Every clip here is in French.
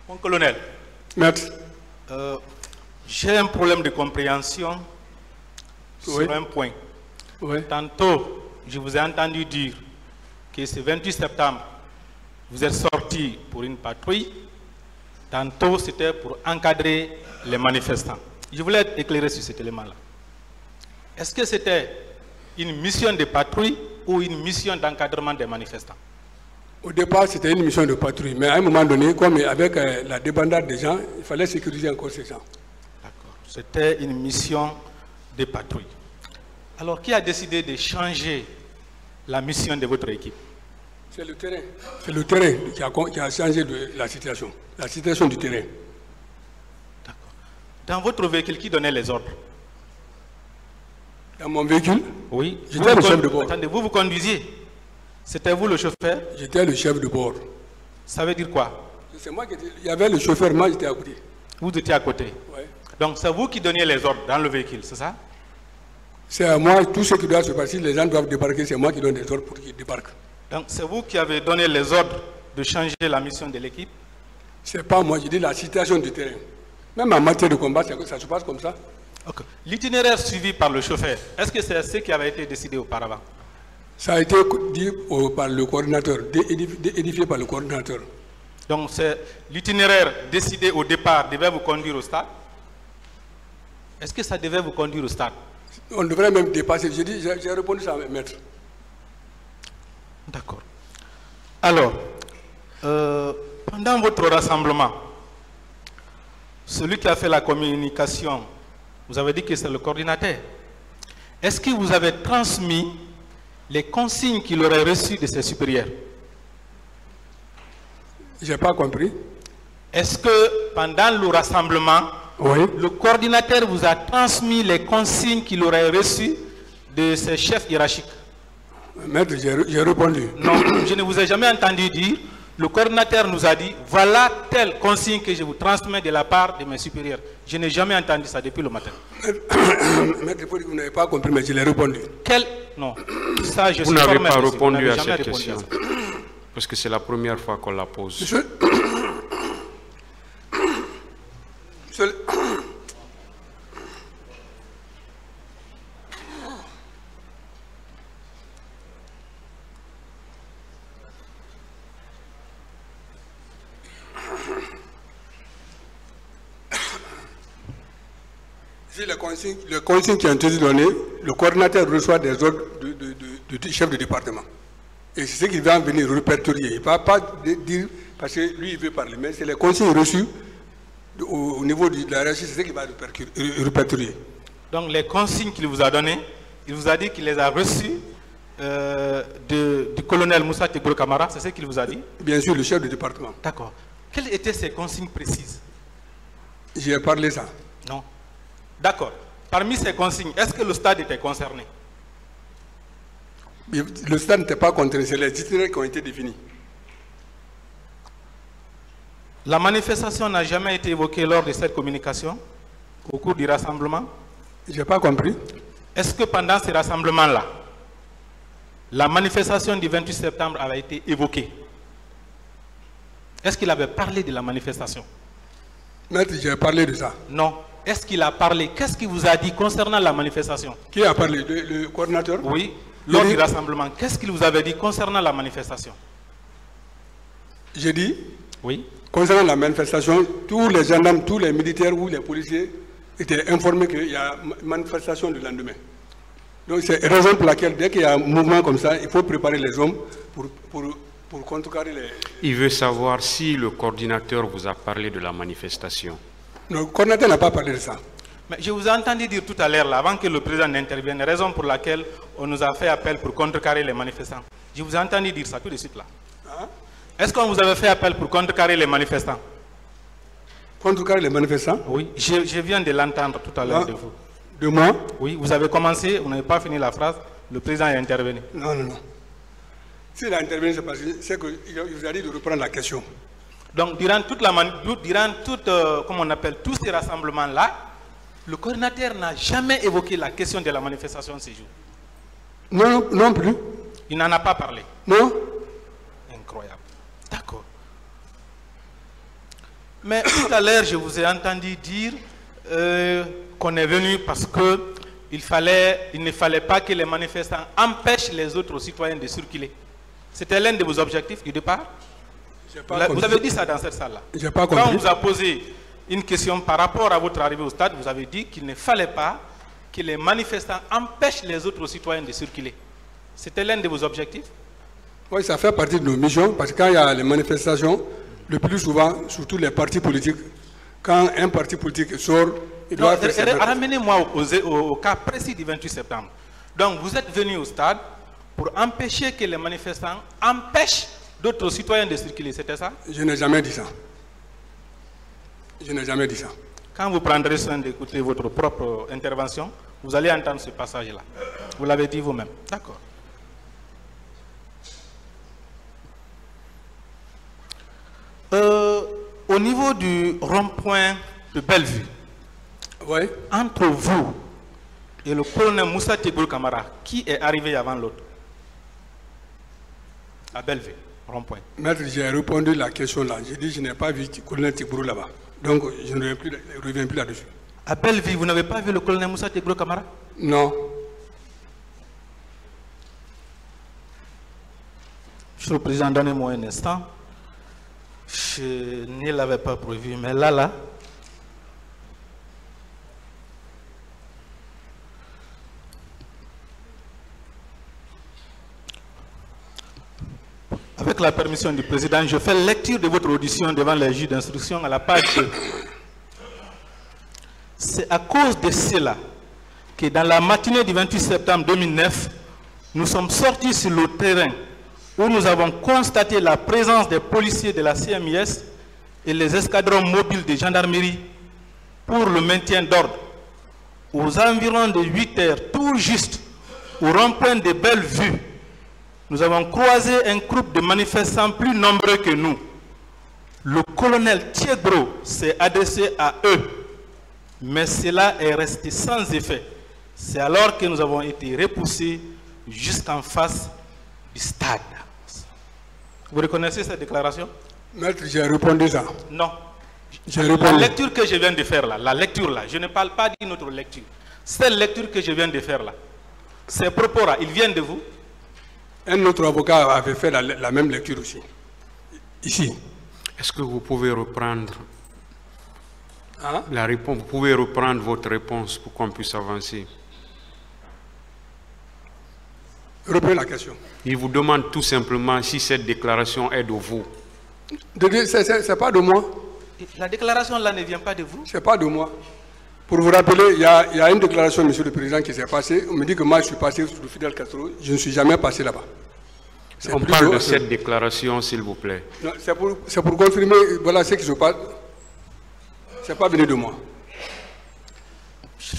Mon colonel, Maître. J'ai un problème de compréhension Oui. sur un point. Oui. Tantôt, je vous ai entendu dire que ce 28 septembre, vous êtes sorti pour une patrouille. Tantôt, c'était pour encadrer les manifestants. Je voulais être éclairé sur cet élément-là. Est-ce que c'était une mission de patrouille ou une mission d'encadrement des manifestants? Au départ, c'était une mission de patrouille. Mais à un moment donné, comme avec la débandade des gens, il fallait sécuriser encore ces gens. D'accord. C'était une mission de patrouille. Alors, qui a décidé de changer la mission de votre équipe? C'est le terrain. C'est le terrain qui a changé la situation du terrain. D'accord. Dans votre véhicule, qui donnait les ordres? Dans mon véhicule, Oui. j'étais le chef de bord. Attendez, vous conduisiez? C'était vous le chauffeur? J'étais le chef de bord. Ça veut dire quoi? C'est moi qui étais. Il y avait le chauffeur, moi j'étais à côté. Vous étiez à côté? Oui. Donc, c'est vous qui donniez les ordres dans le véhicule, c'est ça? C'est à moi, tout ce qui doit se passer, les gens doivent débarquer, c'est moi qui donne les ordres pour qu'ils débarquent. Donc, c'est vous qui avez donné les ordres de changer la mission de l'équipe? C'est pas moi, je dis la situation du terrain. Même en matière de combat, ça se passe comme ça. Okay. L'itinéraire suivi par le chauffeur, est-ce que c'est ce qui avait été décidé auparavant? Ça a été dit par le coordinateur, édifié par le coordinateur. Donc, c'est l'itinéraire décidé au départ devait vous conduire au stade? Est-ce que ça devait vous conduire au stade? On devrait même dépasser. J'ai répondu ça à mes maîtres. D'accord. Alors, pendant votre rassemblement, celui qui a fait la communication, vous avez dit que c'est le coordinateur. Est-ce que vous avez transmis les consignes qu'il aurait reçues de ses supérieurs? Je n'ai pas compris. Est-ce que pendant le rassemblement, oui, le coordinateur vous a transmis les consignes qu'il aurait reçues de ses chefs hiérarchiques? Maître, j'ai répondu. Non, je ne vous ai jamais entendu dire. Le coordinateur nous a dit, voilà telle consigne que je vous transmets de la part de mes supérieurs. Je n'ai jamais entendu ça depuis le matin. Maître, vous n'avez pas compris, mais je l'ai répondu. Non, ça je vous suis n'avez formel pas aussi. répondu à Jamais cette répondu question. à ça. Parce que c'est la première fois qu'on la pose. Si le consigne qui a été donné, le coordinateur reçoit des ordres du chef de département. Et c'est ce qu'il va venir répertorier. Il ne va pas dire, parce que lui, il veut parler, mais c'est les consignes reçues au niveau de la hiérarchie, c'est ce qu'il va répertorier. Donc les consignes qu'il vous a données, il vous a dit qu'il les a reçues du colonel Moussa Tegour Kamara, c'est ce qu'il vous a dit? Bien sûr, le chef de département. D'accord. Quelles étaient ces consignes précises? J'ai parlé ça. Non. D'accord. Parmi ces consignes, est-ce que le stade était concerné? Le stade n'était pas concerné, c'est les itinéraires qui ont été définis. La manifestation n'a jamais été évoquée lors de cette communication, au cours du rassemblement? Je n'ai pas compris. Est-ce que pendant ce rassemblement-là, la manifestation du 28 septembre avait été évoquée? Est-ce qu'il avait parlé de la manifestation? Maître, j'ai parlé de ça. Non. Est-ce qu'il a parlé? Qu'est-ce qu'il vous a dit concernant la manifestation? Qui a parlé? Le coordinateur? Oui. Lors du rassemblement, qu'est-ce qu'il vous avait dit concernant la manifestation? J'ai dit? Oui. Concernant la manifestation, tous les gendarmes, tous les militaires ou les policiers étaient informés qu'il y a une manifestation le lendemain. Donc c'est la raison pour laquelle, dès qu'il y a un mouvement comme ça, il faut préparer les hommes pour contrecarrer les... Il veut savoir si le coordinateur vous a parlé de la manifestation. Non, le coordinateur n'a pas parlé de ça. Mais je vous ai entendu dire tout à l'heure, avant que le président n'intervienne, raison pour laquelle on nous a fait appel pour contrecarrer les manifestants. Je vous ai entendu dire ça tout de suite là. Hein? Est-ce qu'on vous avait fait appel pour contrecarrer les manifestants? Contrecarrer les manifestants? Oui, je viens de l'entendre tout à l'heure de vous. De moi? Oui, vous avez commencé, vous n'avez pas fini la phrase, le président est intervenu. Non, non, non. S'il a intervenu, c'est parce que c'est qu'il vous a dit de reprendre la question. Donc, durant comment on appelle, tous ces rassemblements-là, le coordinateur n'a jamais évoqué la question de la manifestation ce jour. Non, non plus. Il n'en a pas parlé. Non. Incroyable. D'accord. Mais tout à l'heure, je vous ai entendu dire qu'on est venu parce qu'il ne fallait pas que les manifestants empêchent les autres citoyens de circuler. C'était l'un de vos objectifs du départ? Vous avez dit ça dans cette salle-là. Quand on vous a posé une question par rapport à votre arrivée au stade, vous avez dit qu'il ne fallait pas que les manifestants empêchent les autres citoyens de circuler. C'était l'un de vos objectifs? Oui, ça fait partie de nos missions, parce que quand il y a les manifestations, le plus souvent, surtout les partis politiques, quand un parti politique sort, il doit faire... Ramenez-moi au cas précis du 28 septembre. Donc, vous êtes venu au stade pour empêcher que les manifestants empêchent d'autres citoyens de circuler, c'était ça? Je n'ai jamais dit ça. Je n'ai jamais dit ça. Quand vous prendrez soin d'écouter votre propre intervention, vous allez entendre ce passage-là. Vous l'avez dit vous-même. D'accord. Au niveau du rond-point de Bellevue, oui. Entre vous et le colonel Moussa Tigrou Camara, qui est arrivé avant l'autre? À Bellevue, rond-point. Maître, j'ai répondu à la question là. J'ai dit que je n'ai pas vu le colonel Tigrou là-bas. Donc, je ne reviens plus là-dessus. À Bellevue, vous n'avez pas vu le colonel Moussa Tigrou Camara? Non. Monsieur le Président, donnez-moi un instant. Je ne l'avais pas prévu, mais là. Avec la permission du Président, je fais lecture de votre audition devant les juges d'instruction à la page 2. C'est à cause de cela que dans la matinée du 28 septembre 2009, nous sommes sortis sur le terrain où nous avons constaté la présence des policiers de la CMIS et les escadrons mobiles de gendarmerie pour le maintien d'ordre. Aux environs de 8 heures, tout juste au rond-point de Bellevue, nous avons croisé un groupe de manifestants plus nombreux que nous. Le colonel Tiedro s'est adressé à eux, mais cela est resté sans effet. C'est alors que nous avons été repoussés jusqu'en face du stade. Vous reconnaissez cette déclaration? Maître, j'ai répondu ça. Non. La lecture que je viens de faire là, je ne parle pas d'une autre lecture. Cette lecture que je viens de faire là, ces propos-là, ils viennent de vous? Un autre avocat avait fait la même lecture aussi. Ici. Est-ce que vous pouvez reprendre la réponse? Vous pouvez reprendre votre réponse pour qu'on puisse avancer. Reprenez la question. Il vous demande tout simplement si cette déclaration est de vous. C'est pas de moi. La déclaration là ne vient pas de vous? C'est pas de moi. Pour vous rappeler, il y a une déclaration, Monsieur le Président, qui s'est passée. On me dit que moi, je suis passé sous le Fidel Castro. Je ne suis jamais passé là-bas. On parle de cette déclaration, s'il vous plaît. C'est pour confirmer, voilà ce qui se passe. Ce n'est pas venu de moi.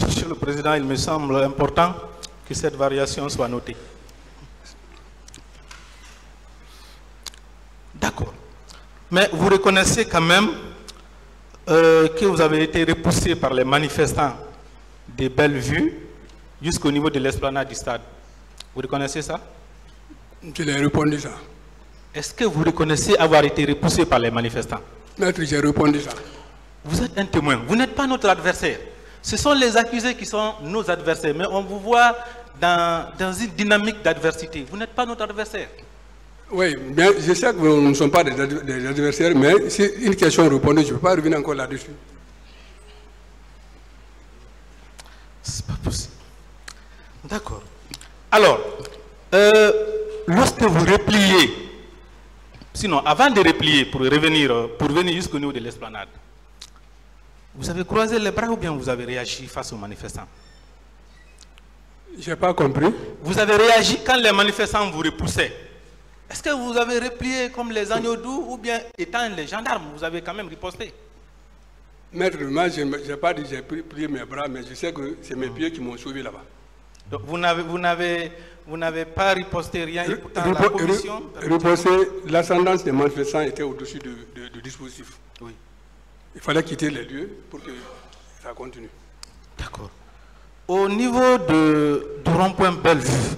Monsieur le Président, il me semble important que cette variation soit notée. D'accord. Mais vous reconnaissez quand même que vous avez été repoussé par les manifestants de Bellevue jusqu'au niveau de l'esplanade du stade. Vous reconnaissez ça? Je l'ai répondu ça. Est-ce que vous reconnaissez avoir été repoussé par les manifestants? Maître, j'ai répondu ça. Vous êtes un témoin, vous n'êtes pas notre adversaire. Ce sont les accusés qui sont nos adversaires, mais on vous voit dans une dynamique d'adversité. Vous n'êtes pas notre adversaire. Oui, bien, je sais que nous ne sommes pas des adversaires, mais si une question répondue, je ne peux pas revenir encore là-dessus. C'est pas possible. D'accord. Alors, lorsque vous repliez, sinon avant de replier pour venir jusqu'au niveau de l'esplanade, vous avez croisé les bras ou bien vous avez réagi face aux manifestants? Je n'ai pas compris. Vous avez réagi quand les manifestants vous repoussaient. Est-ce que vous avez replié comme les agneaux doux ou bien étant les gendarmes, vous avez quand même riposté? Maître, moi, je n'ai pas dit que j'ai plié mes bras, mais je sais que c'est mes pieds qui m'ont sauvé là-bas. Donc vous n'avez pas riposté rien et pourtant la commission... Riposter, l'ascendance des manifestants était au-dessus du dispositif. Oui. Il fallait quitter les lieux pour que ça continue. D'accord. Au niveau du rond-point Bellevue,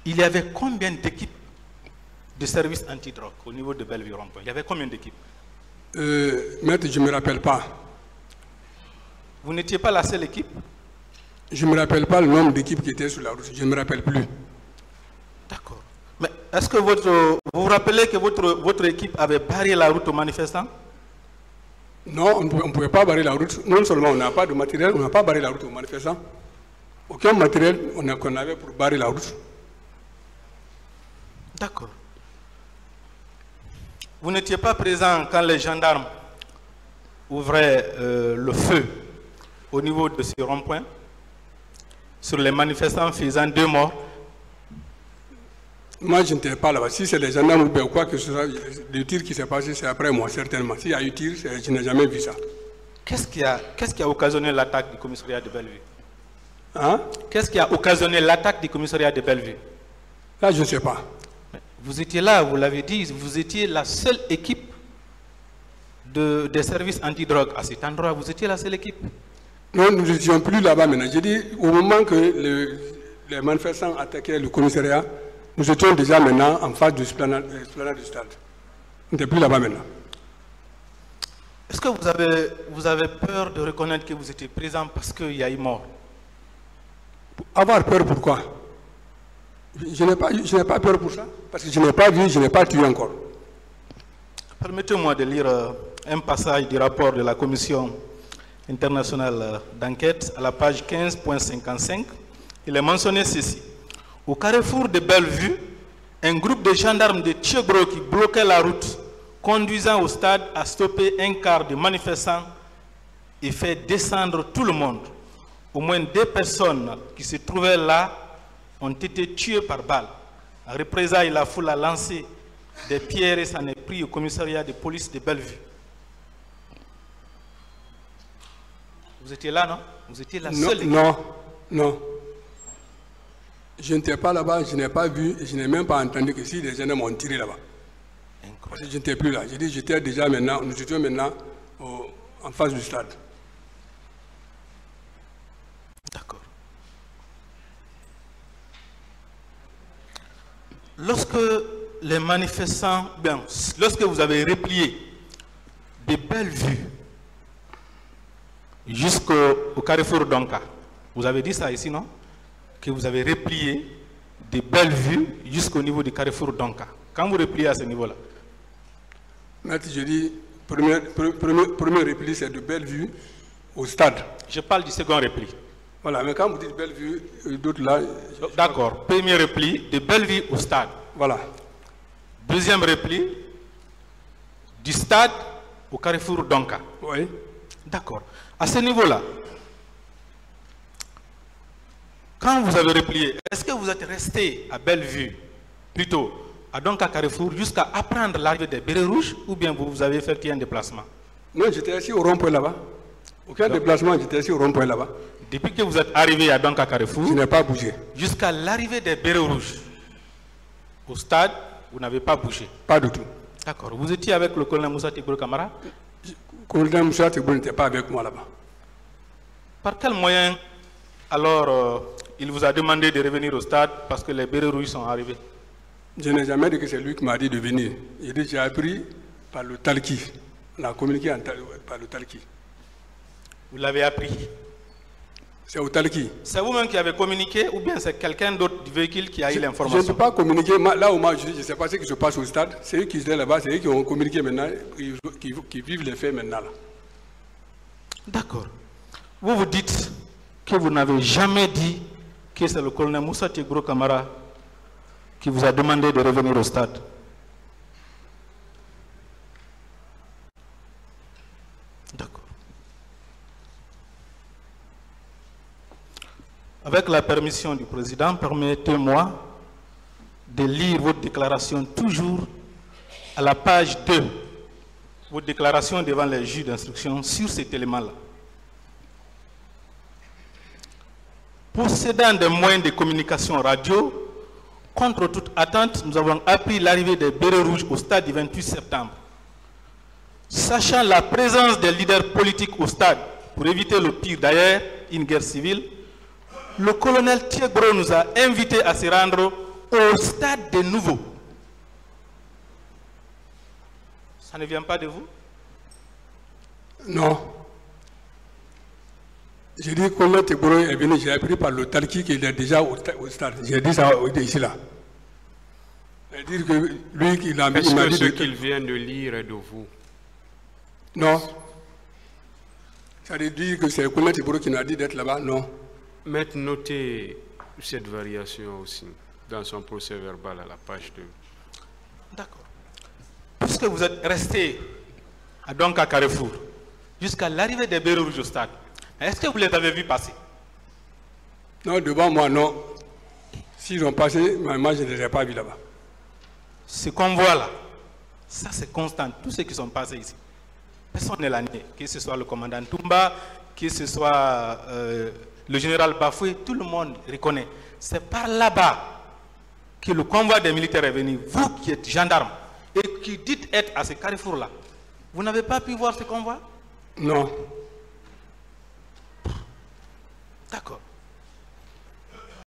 il y avait combien d'équipes de services anti-drogue au niveau de Bellevue rond-point? Il y avait combien d'équipes? Maître, je ne me rappelle pas. Vous n'étiez pas la seule équipe? Je ne me rappelle pas le nombre d'équipes qui étaient sur la route. Je ne me rappelle plus. D'accord. Mais est-ce que vous vous rappelez que votre équipe avait barré la route aux manifestants? Non, on ne pouvait pas barrer la route. Non seulement on n'a pas de matériel, on n'a pas barré la route aux manifestants. Aucun matériel qu'on avait pour barrer la route. D'accord. Vous n'étiez pas présent quand les gendarmes ouvraient le feu au niveau de ce rond-point sur les manifestants faisant 2 morts? Moi, je n'étais pas là-bas. Si c'est les gendarmes ou bien quoi que ce soit, le tir qui s'est passé, c'est après moi, certainement. S'il y a eu tir, je n'ai jamais vu ça. Qu'est-ce qui a occasionné l'attaque du commissariat de Bellevue? Hein? Qu'est-ce qui a occasionné l'attaque du commissariat de Bellevue? Là, je ne sais pas. Vous étiez là, vous l'avez dit, vous étiez la seule équipe des services antidrogue à cet endroit. Vous étiez la seule équipe. Non, nous n'étions plus là-bas maintenant. J'ai dit, au moment que les manifestants attaquaient le commissariat, nous étions déjà maintenant en face de l'esplanade du stade. On n'était plus là-bas maintenant. Est-ce que vous avez peur de reconnaître que vous étiez présent parce qu'il y a eu mort? Avoir peur, pourquoi? Je n'ai pas peur pour ça, parce que je n'ai pas vu, je n'ai pas tué encore. Permettez-moi de lire un passage du rapport de la Commission internationale d'enquête à la page 15.55. Il est mentionné ceci. Au carrefour de Bellevue, un groupe de gendarmes de Tchegro qui bloquait la route conduisant au stade a stoppé un quart de manifestants et fait descendre tout le monde. Au moins 2 personnes qui se trouvaient là ont été tuées par balle. En représailles, la foule a lancé des pierres et s'en est pris au commissariat de police de Bellevue. Vous étiez là, non? Vous étiez la seule équipe. Non. Je n'étais pas là-bas, je n'ai pas vu, et je n'ai même pas entendu que si les gens m'ont tiré là-bas. Parce que je n'étais plus là. J'ai dit, j'étais déjà maintenant, nous étions maintenant en face du stade. D'accord. Lorsque les manifestants, lorsque vous avez replié de Bellevue jusqu'au carrefour d'Onka, vous avez dit ça ici, non? Que vous avez replié de Bellevue jusqu'au niveau du carrefour d'Onka. Quand vous repliez à ce niveau-là? Maître, je dis, premier repli, c'est de Bellevue au stade. Je parle du second repli. Voilà, mais quand vous dites Bellevue, d'autres là... D'accord, premier repli, de Bellevue au stade. Voilà. Deuxième repli, du stade au carrefour d'Onka. Oui. D'accord. À ce niveau-là, quand vous avez replié, est-ce que vous êtes resté à Bellevue, plutôt à Donka Carrefour, jusqu'à apprendre l'arrivée des bérets rouges, ou bien vous avez fait un déplacement? Non, j'étais assis au rond-point là-bas. Aucun déplacement, j'étais assis au rond-point là-bas. Depuis que vous êtes arrivé à Donka Carrefour, je n'ai pas bougé. Jusqu'à l'arrivée des bérets rouges, au stade, vous n'avez pas bougé? Pas du tout. D'accord. Vous étiez avec le colonel Moussa Tigboro Kamara? Le colonel Moussa Tigboro n'était pas avec moi là-bas. Par quel moyen, alors, il vous a demandé de revenir au stade parce que les bérets rouges sont arrivés? Je n'ai jamais dit que c'est lui qui m'a dit de venir. J'ai appris par le Talki. On a communiqué par le Talki. Vous l'avez appris? C'est au Talki. C'est vous-même qui avez communiqué ou bien c'est quelqu'un d'autre du véhicule qui a eu l'information? Je ne peux pas communiquer. Là où moi je dis, je ne sais pas ce qui se passe au stade. C'est eux qui étaient là-bas, c'est eux qui ont communiqué maintenant, qui vivent les faits maintenant. D'accord. Vous dites que vous n'avez jamais dit que c'est le colonel Moussa Tigboro Kamara qui vous a demandé de revenir au stade. D'accord. Avec la permission du président, permettez-moi de lire votre déclaration toujours à la page 2. Votre déclaration devant les juges d'instruction sur cet élément-là. Possédant des moyens de communication radio, contre toute attente, nous avons appris l'arrivée des bérets rouges au stade du 28 septembre. Sachant la présence des leaders politiques au stade, pour éviter le pire d'ailleurs, une guerre civile, le colonel Tigboro nous a invités à se rendre au stade de nouveau. Ça ne vient pas de vous? Non. J'ai dit que le Teboro est venu, j'ai appris par le Talki qu'il est déjà au stade. J'ai dit ça ici là. C'est-à-dire que lui, il m'a dit... Est-ce que ce qu'il vient de lire est de vous? Non. Ça veut dire que c'est le Kouna Teboro qui nous a dit d'être là-bas? Non. Maître, notez cette variation aussi dans son procès verbal à la page 2. D'accord. Puisque vous êtes resté à Donka Carrefour jusqu'à l'arrivée des Bérets Rouges au stade, est-ce que vous les avez vus passer? Non, devant moi, non. S'ils ont passé, moi, je ne les ai pas vus là-bas. Ce convoi-là, ça c'est constant. Tous ceux qui sont passés ici, personne ne l'a nié. Que ce soit le commandant Toumba, que ce soit le général Bafoué, tout le monde reconnaît. C'est par là-bas que le convoi des militaires est venu. Vous qui êtes gendarme et qui dites être à ce carrefour-là, vous n'avez pas pu voir ce convoi? Non. D'accord.